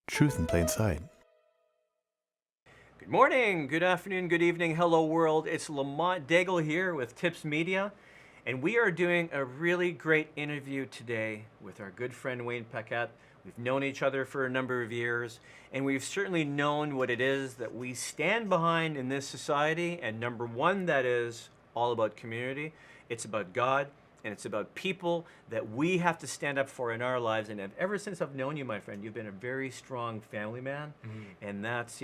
Truth in plain sight. Good morning, good afternoon, good evening, hello world. It's Lamont Daigle here with Tips Media, and we are doing a really great interview today with our good friend Wayne Paquet. We've known each other for a number of years, and we've certainly known what it is that we stand behind in this society, and number one, that is all about community. It's about God, and it's about people that we have to stand up for in our lives. And ever since I've known you, my friend, you've been a very strong family man. And that's,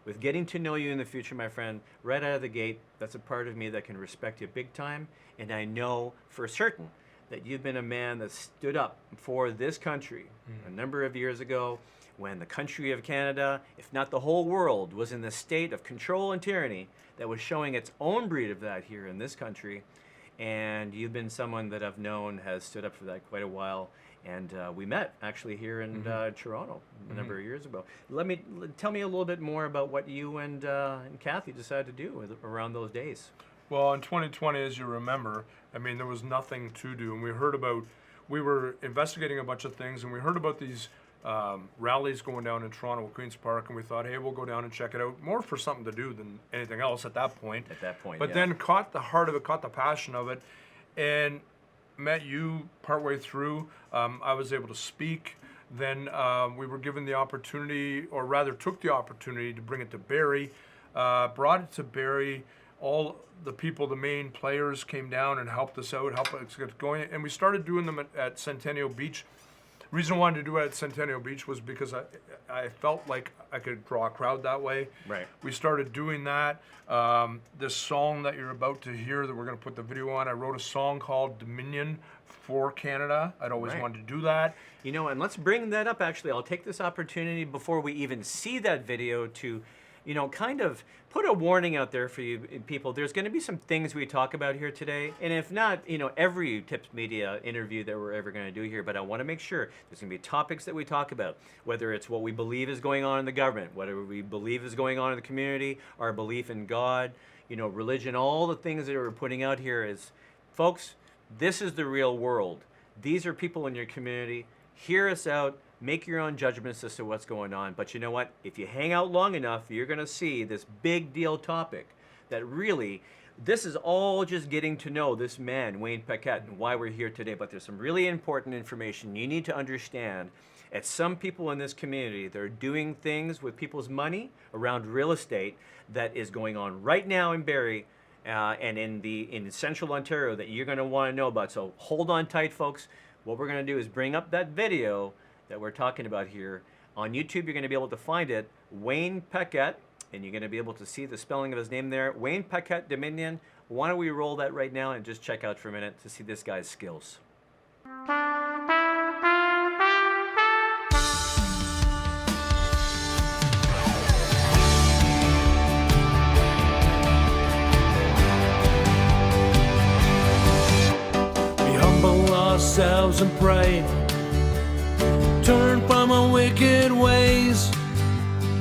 with getting to know you in the future, my friend, right out of the gate, that's a part of me that can respect you big time. And I know for certain that you've been a man that stood up for this country a number of years ago when the country of Canada, if not the whole world, was in the state of control and tyranny that was showing its own breed of that here in this country. And you've been someone that I've known has stood up for that quite a while. And we met actually here in Toronto a number of years ago. Tell me a little bit more about what you and Kathy decided to do around those days. Well, in 2020, as you remember, there was nothing to do. And we were investigating a bunch of things, and we heard about these rallies going down in Toronto at Queen's Park, and we thought, hey, we'll go down and check it out, more for something to do than anything else at that point. But yeah. Then caught the heart of it, caught the passion of it, and met you partway through. I was able to speak. Then we were given the opportunity, or rather took the opportunity to bring it to Barrie, brought it to Barrie. All the people, the main players came down and helped us out, helped us get going, and we started doing them at Centennial Beach. The reason I wanted to do it at Centennial Beach was because I felt like I could draw a crowd that way. Right. We started doing that. This song that you're about to hear that we're going to put the video on, I wrote a song called Dominion for Canada. I'd always wanted to do that. And let's bring that up, actually. I'll take this opportunity before we even see that video to kind of put a warning out there for you people. There's going to be some things we talk about here today, and if not, every Tips Media interview that we're ever going to do here, but I want to make sure there's going to be topics that we talk about, whether it's what we believe is going on in the government, whatever we believe is going on in the community, our belief in God, religion, all the things that we're putting out here is, folks, this is the real world. These are people in your community. Hear us out. Make your own judgments as to what's going on. But you know what? If you hang out long enough, you're going to see this big deal topic that really, this is all just getting to know this man, Wayne Paquet, and why we're here today. But there's some really important information you need to understand. At some people in this community, they're doing things with people's money around real estate that is going on right now in Barrie and in Central Ontario that you're going to want to know about. So hold on tight, folks. What we're going to do is bring up that video that we're talking about here. On YouTube, you're going to be able to find it, Wayne Paquet, and you're going to be able to see the spelling of his name there, Wayne Paquet Dominion. Why don't we roll that right now and just check out for a minute to see this guy's skills. We humble ourselves and pray, turn from our wicked ways,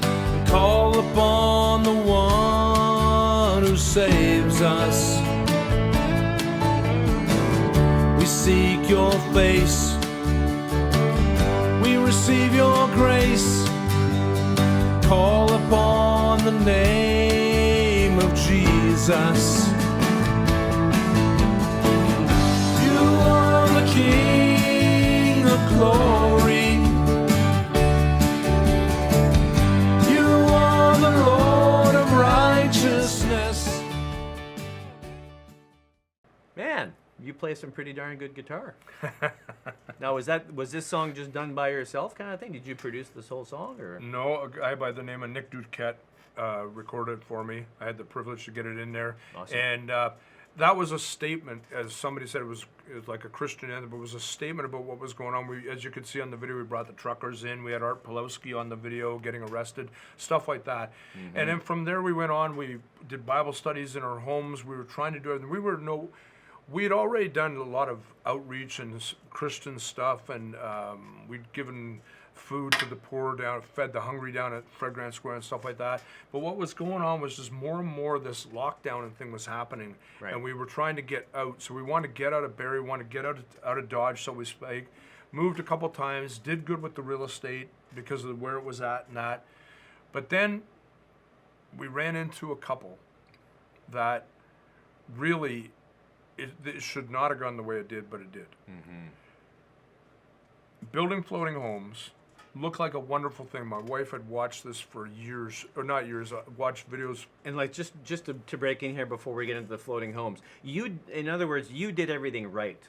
and call upon the one who saves us. We seek your face, we receive your grace, call upon the name of Jesus. You are the King of glory. Man, you play some pretty darn good guitar. Now, was this song just done by yourself kind of thing? Did you produce this whole song? Or? No, a guy by the name of Nick Duquette recorded it for me. I had the privilege to get it in there. Awesome. And that was a statement, as somebody said, it was like a Christian anthem, but it was a statement about what was going on. As you could see on the video, we brought the truckers in. We had Art Pulowski on the video getting arrested, stuff like that. And then from there we went on. We did Bible studies in our homes. We were trying to do everything. We had already done a lot of outreach and Christian stuff, and we'd given food to the poor down, fed the hungry down at Fred Grant Square and stuff like that. But what was going on was just more and more this lockdown and thing was happening. Right. And we were trying to get out. So we wanted to get out of Barrie, wanted to get out of Dodge, so we moved a couple times, did good with the real estate, because of where it was at and that. But then we ran into a couple that really, it should not have gone the way it did, but it did. Building floating homes looked like a wonderful thing. My wife had watched this for years, or not years, watched videos. And like just to break in here before we get into the floating homes, in other words, you did everything right.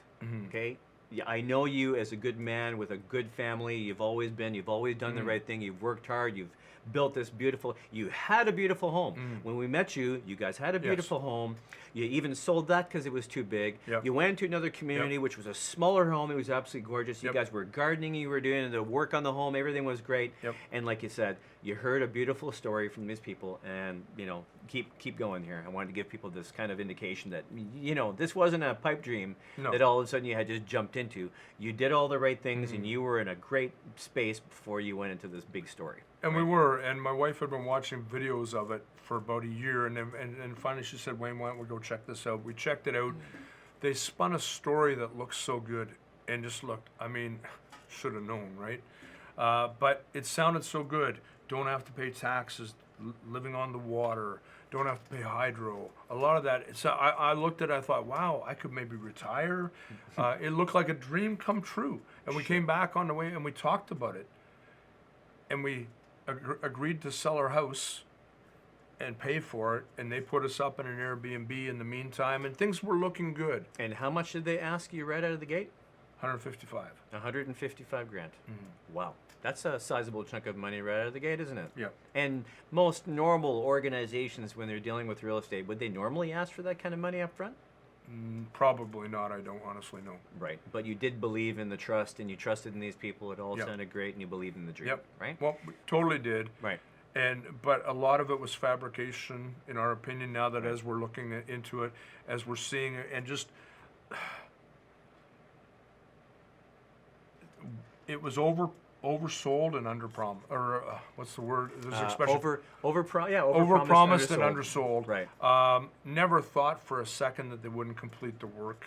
Okay, yeah, I know you as a good man with a good family. You've always done the right thing. You've worked hard. You've built this beautiful. You had a beautiful home. When we met you, you guys had a beautiful home. You even sold that because it was too big. You went to another community, which was a smaller home. It was absolutely gorgeous. You guys were gardening. You were doing the work on the home. Everything was great. And like you said, you heard a beautiful story from these people, and you know, keep going here. I wanted to give people this kind of indication that, you know, this wasn't a pipe dream that all of a sudden you had just jumped into. You did all the right things, and you were in a great space before you went into this big story. And we were, and my wife had been watching videos of it for about a year, and finally she said, Wayne, why don't we go check this out? We checked it out. They spun a story that looked so good, and just looked, I mean, should have known, right? But it sounded so good. Don't have to pay taxes, living on the water, don't have to pay hydro. A lot of that, so I looked at it, I thought, wow, I could maybe retire. It looked like a dream come true. And we came back on the way, and we talked about it. And we agreed to sell our house and pay for it, and they put us up in an Airbnb in the meantime, and things were looking good. And how much did they ask you right out of the gate? 155. 155 grand. Wow. That's a sizable chunk of money right out of the gate, isn't it? Yeah. And most normal organizations, when they're dealing with real estate, would they normally ask for that kind of money up front? Probably not. I don't honestly know. Right. But you did believe in the trust, and you trusted in these people. It all sounded great, and you believed in the dream. Right? Well, we totally did. Right. But a lot of it was fabrication, in our opinion, now that as we're looking into it, as we're seeing it, and just, it was oversold and underpromised, or what's the word? There's an expression. Overpromised and undersold. Right. Never thought for a second that they wouldn't complete the work.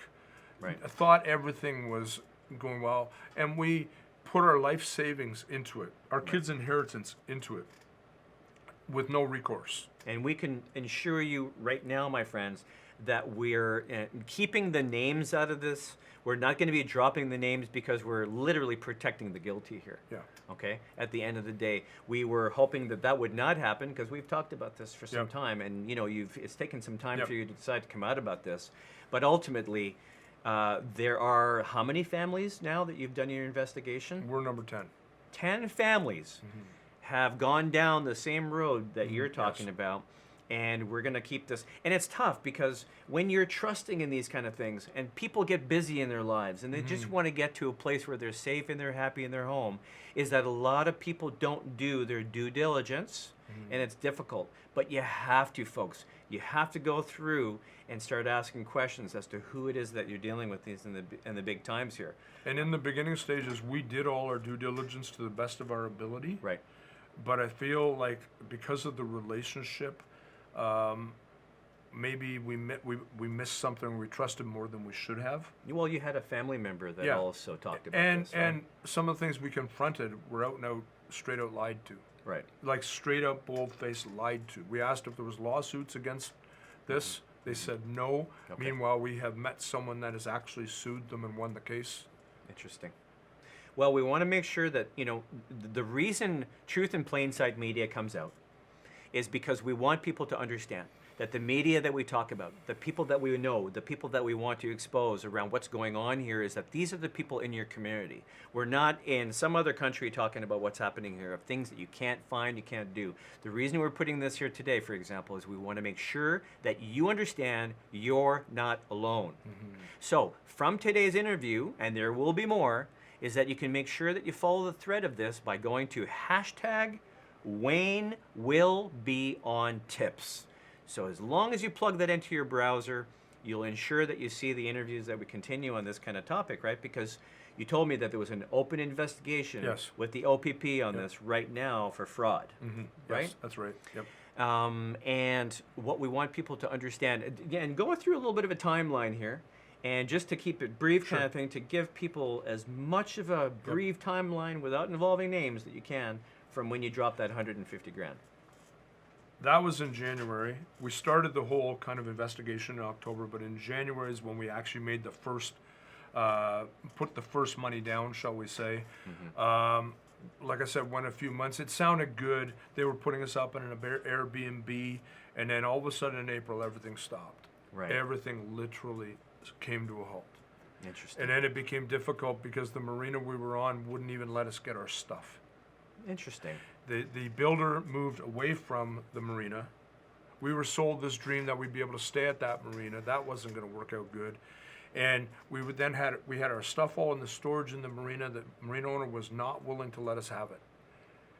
Right. I thought everything was going well, and we put our life savings into it, our kids' inheritance into it, with no recourse. And we can assure you right now, my friends, that we're keeping the names out of this. We're not going to be dropping the names because we're literally protecting the guilty here. Yeah. Okay? At the end of the day, we were hoping that that would not happen because we've talked about this for some time, and you know, it's taken some time for you to decide to come out about this. But ultimately, there are how many families now that you've done your investigation? We're number 10. 10 families have gone down the same road that you're talking about. And we're going to keep this. And it's tough because when you're trusting in these kind of things and people get busy in their lives and they just want to get to a place where they're safe and they're happy in their home, is that a lot of people don't do their due diligence, and it's difficult. But you have to, folks. You have to go through and start asking questions as to who it is that you're dealing with these in the big times here. And in the beginning stages, we did all our due diligence to the best of our ability. Right. But I feel like because of the relationship, maybe we missed something. We trusted more than we should have. Well, you had a family member that also talked about this. Right? And some of the things we confronted were out and out, straight out lied to. Right. Like straight up, bold-faced lied to. We asked if there was lawsuits against this. They said no. Okay. Meanwhile, we have met someone that has actually sued them and won the case. Interesting. Well, we want to make sure that, you know, the reason Truth in Plain Sight Media comes out is because we want people to understand that the media that we talk about, the people that we know, the people that we want to expose around what's going on here, is that these are the people in your community. We're not in some other country talking about what's happening here, of things that you can't find, you can't do. The reason we're putting this here today, for example, is we want to make sure that you understand you're not alone. So from today's interview, and there will be more, is that you can make sure that you follow the thread of this by going to hashtag Wayne will be on tips. So as long as you plug that into your browser, you'll ensure that you see the interviews that we continue on this kind of topic, right? Because you told me that there was an open investigation with the OPP on this right now for fraud, right? Yes, that's right. Yep. And what we want people to understand, again, going through a little bit of a timeline here, And just to keep it brief kind of thing, to give people as much of a brief timeline without involving names that you can from when you dropped that 150 grand. That was in January. We started the whole kind of investigation in October, but in January is when we actually made the first, put the first money down, shall we say. Like I said, went a few months. It sounded good. They were putting us up in an Airbnb, and then all of a sudden in April, everything stopped. Right. Everything literally came to a halt. Interesting. And then it became difficult because the marina we were on wouldn't even let us get our stuff. Interesting. The builder moved away from the marina. We were sold this dream that we'd be able to stay at that marina. That wasn't going to work out good. And we would then had our stuff all in the storage in the marina. The marina owner was not willing to let us have it.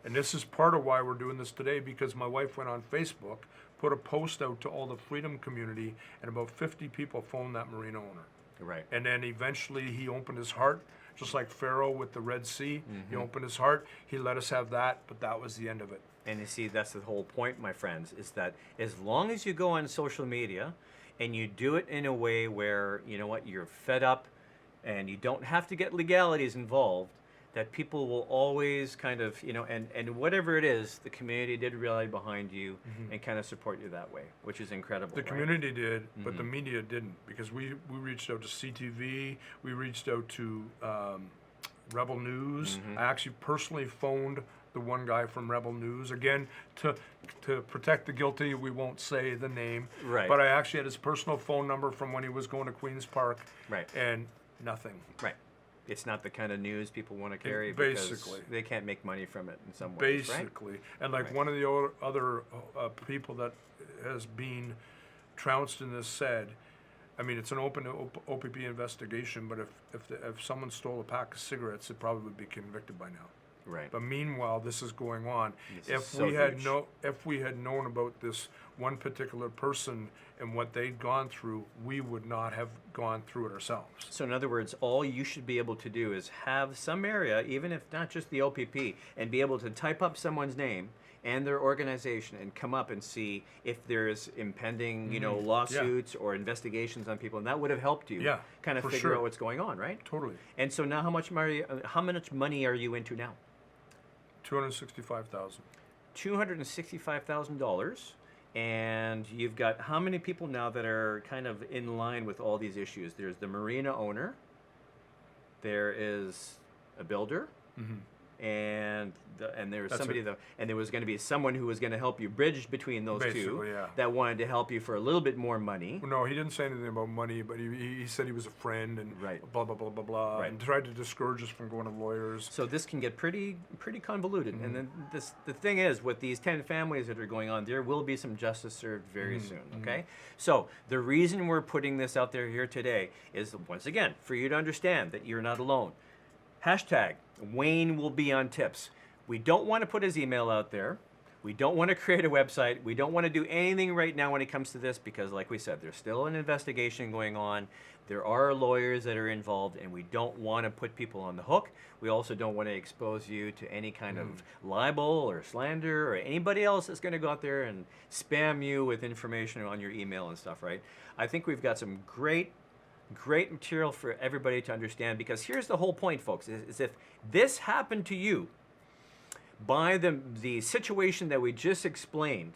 And this is part of why we're doing this today, because my wife went on Facebook, put a post out to all the Freedom community, and about 50 people phoned that marina owner. Right. And then eventually he opened his heart, just like Pharaoh with the Red Sea. He opened his heart. He let us have that, but that was the end of it. And you see, that's the whole point, my friends, is that as long as you go on social media and you do it in a way where, you know what, you're fed up and you don't have to get legalities involved, that people will always kind of, you know, and whatever it is, the community did rally behind you and kind of support you that way, which is incredible. The right? community did, but the media didn't, because we reached out to CTV, we reached out to Rebel News. I actually personally phoned the one guy from Rebel News, again, to protect the guilty. We won't say the name, Right. but I actually had his personal phone number from when he was going to Queen's Park, Right. and nothing. Right. It's not the kind of news people want to carry because Basically. they can't make money from it in some ways, right? Basically. And like Right. one of the other people that has been trounced in this said, I mean, it's an open OPP investigation, but if someone stole a pack of cigarettes, it probably would be convicted by now. Right. But meanwhile, this is going on. This If is so we had huge. if we had known about this one particular person and what they'd gone through, we would not have gone through it ourselves. So in other words, all you should be able to do is have some area, even if not just the OPP, and be able to type up someone's name and their organization and come up and see if there's impending, you know, lawsuits or investigations on people, and that would have helped you Yeah, kind of for figure sure. out what's going on, right? Totally. And so now, how much money are you into now? $265,000. $265,000. And you've got how many people now that are kind of in line with all these issues? There's the marina owner, there is a builder, and there's That's somebody it. and there was going to be someone who was going to help you bridge between those two Basically, yeah. that wanted to help you for a little bit more money. No, he didn't say anything about money, but he said he was a friend and Right. blah, blah, blah, blah, blah, Right. and tried to discourage us from going to lawyers. So this can get pretty convoluted. And then the thing is, with these 10 families that are going on, there will be some justice served very soon, okay? So the reason we're putting this out there here today is, once again, for you to understand that you're not alone. Hashtag Wayne will be on tips. We don't want to put his email out there. We don't want to create a website. We don't want to do anything right now when it comes to this because, like we said, there's still an investigation going on. There are lawyers that are involved, and we don't want to put people on the hook. We also don't want to expose you to any kind of libel or slander or anybody else that's going to go out there and spam you with information on your email and stuff, right? I think we've got some great material for everybody to understand, because here's the whole point, folks, is if this happened to you by the situation that we just explained,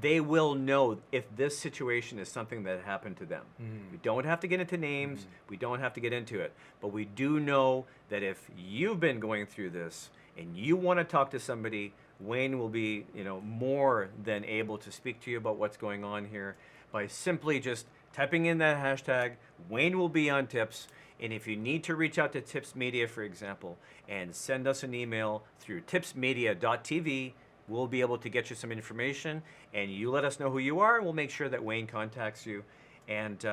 they will know if this situation is something that happened to them. We don't have to get into names, we don't have to get into it, but we do know that if you've been going through this and you want to talk to somebody, Wayne will be, you know, more than able to speak to you about what's going on here by simply just typing in that hashtag. Wayne will be on tips. And if you need to reach out to Tips Media, for example, and send us an email through tipsmedia.tv, we'll be able to get you some information, and you let us know who you are, and we'll make sure that Wayne contacts you. And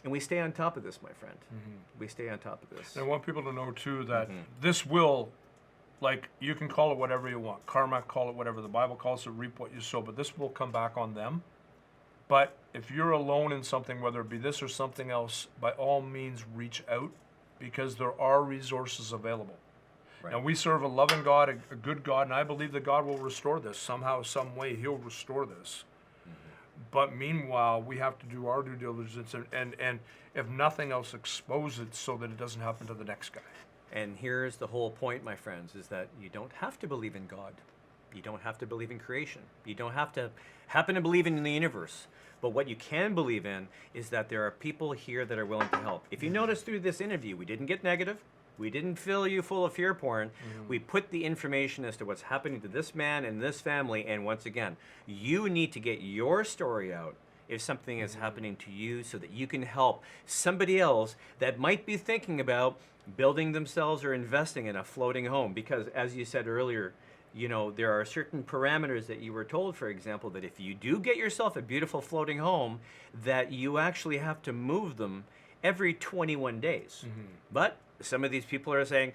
we stay on top of this, my friend. We stay on top of this. And I want people to know, too, that this will, like, you can call it whatever you want. Karma, call it whatever. The Bible calls it reap what you sow, but this will come back on them. But if you're alone in something, whether it be this or something else, by all means reach out, because there are resources available. Right. Now, we serve a loving God, a good God, and I believe that God will restore this somehow, some way. He'll restore this. But meanwhile, we have to do our due diligence and if nothing else, expose it so that it doesn't happen to the next guy. And here's the whole point, my friends, is that you don't have to believe in God. You don't have to believe in creation. You don't have to happen to believe in the universe. But what you can believe in is that there are people here that are willing to help. If you notice through this interview, we didn't get negative. We didn't fill you full of fear porn. We put the information as to what's happening to this man and this family. And once again, you need to get your story out if something is happening to you so that you can help somebody else that might be thinking about building themselves or investing in a floating home. Because as you said earlier, you know, there are certain parameters that you were told, for example, that if you do get yourself a beautiful floating home, that you actually have to move them every 21 days. But some of these people are saying,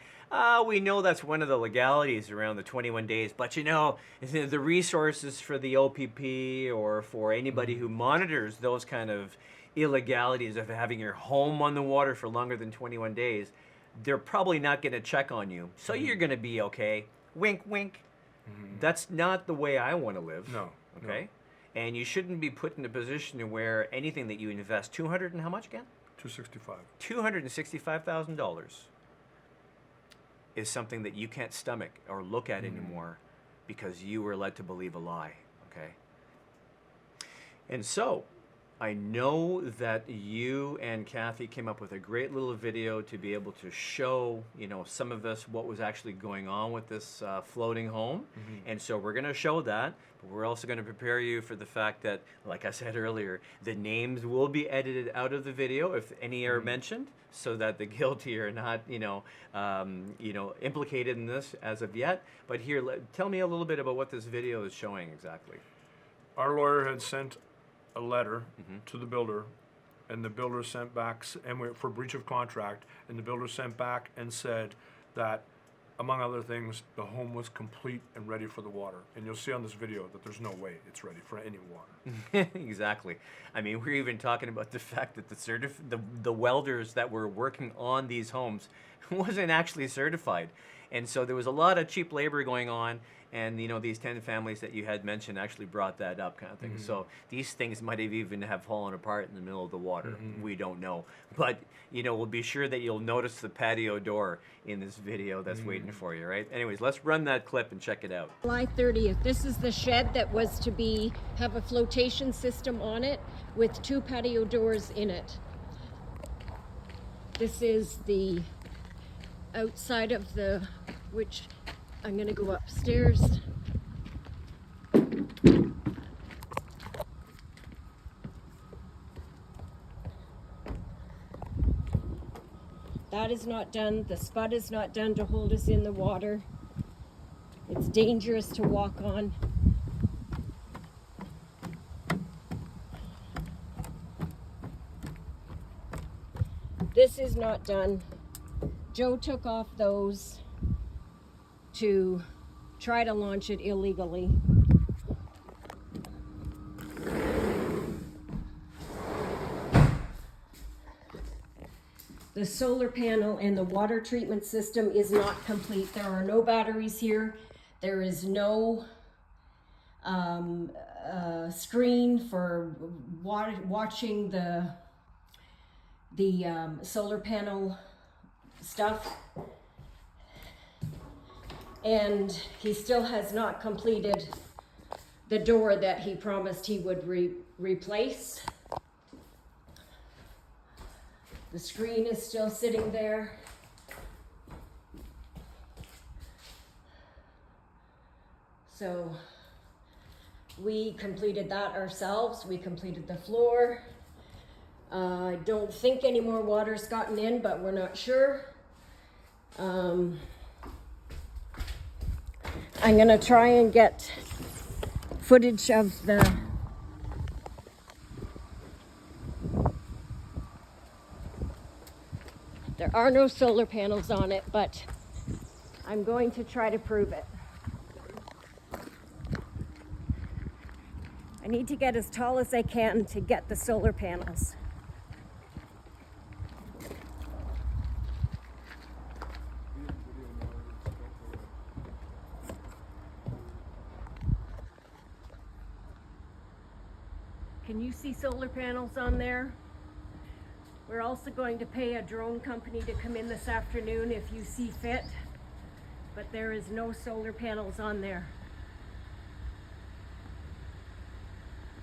we know that's one of the legalities around the 21 days, but you know, the resources for the OPP or for anybody who monitors those kind of illegalities of having your home on the water for longer than 21 days, they're probably not going to check on you. So you're going to be okay. Wink, wink. That's not the way I want to live. No. Okay? And you shouldn't be put in a position where anything that you invest, 200 and how much again? 265. $265,000 is something that you can't stomach or look at anymore because you were led to believe a lie, okay? And so, I know that you and Kathy came up with a great little video to be able to show, you know, some of us what was actually going on with this floating home. And so we're going to show that, but we're also going to prepare you for the fact that, like I said earlier, the names will be edited out of the video if any are mentioned, so that the guilty are not, implicated in this as of yet. But here, tell me a little bit about what this video is showing exactly. Our lawyer had sent a letter to the builder, and the builder sent back for breach of contract, and the builder sent back and said that, among other things, the home was complete and ready for the water. And you'll see on this video that there's no way it's ready for any water. Exactly. I mean, we're even talking about the fact that the welders that were working on these homes wasn't actually certified. And so there was a lot of cheap labor going on, and you know, these 10 families that you had mentioned actually brought that up, kind of thing. So these things might have even have fallen apart in the middle of the water. We don't know. But you know, we'll be sure that you'll notice the patio door in this video that's waiting for you, right? Anyways, let's run that clip and check it out. July 30th. This is the shed that was to have a flotation system on it with 2 patio doors in it. This is the outside of which I'm gonna go upstairs. That is not done. The spud is not done to hold us in the water. It's dangerous to walk on. This is not done. Joe took off those to try to launch it illegally. The solar panel and the water treatment system is not complete. There are no batteries here. There is no screen for watching the solar panel stuff. And he still has not completed the door that he promised he would replace. The screen is still sitting there. So we completed that ourselves. We completed the floor. I don't think any more water's gotten in, but we're not sure. I'm gonna try and get footage of there are no solar panels on it, but I'm going to try to prove it. I need to get as tall as I can to get the solar panels. Can you see solar panels on there? We're also going to pay a drone company to come in this afternoon if you see fit, but there is no solar panels on there.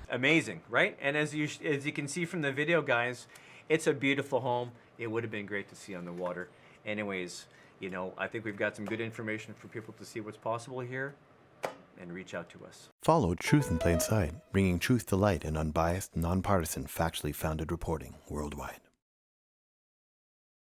Amazing, right? And as you can see from the video, guys, it's a beautiful home. It would have been great to see on the water. Anyways, you know, I think we've got some good information for people to see what's possible here, and reach out to us. Follow Truth in Plain Sight, bringing truth to light in unbiased, nonpartisan, factually founded reporting worldwide.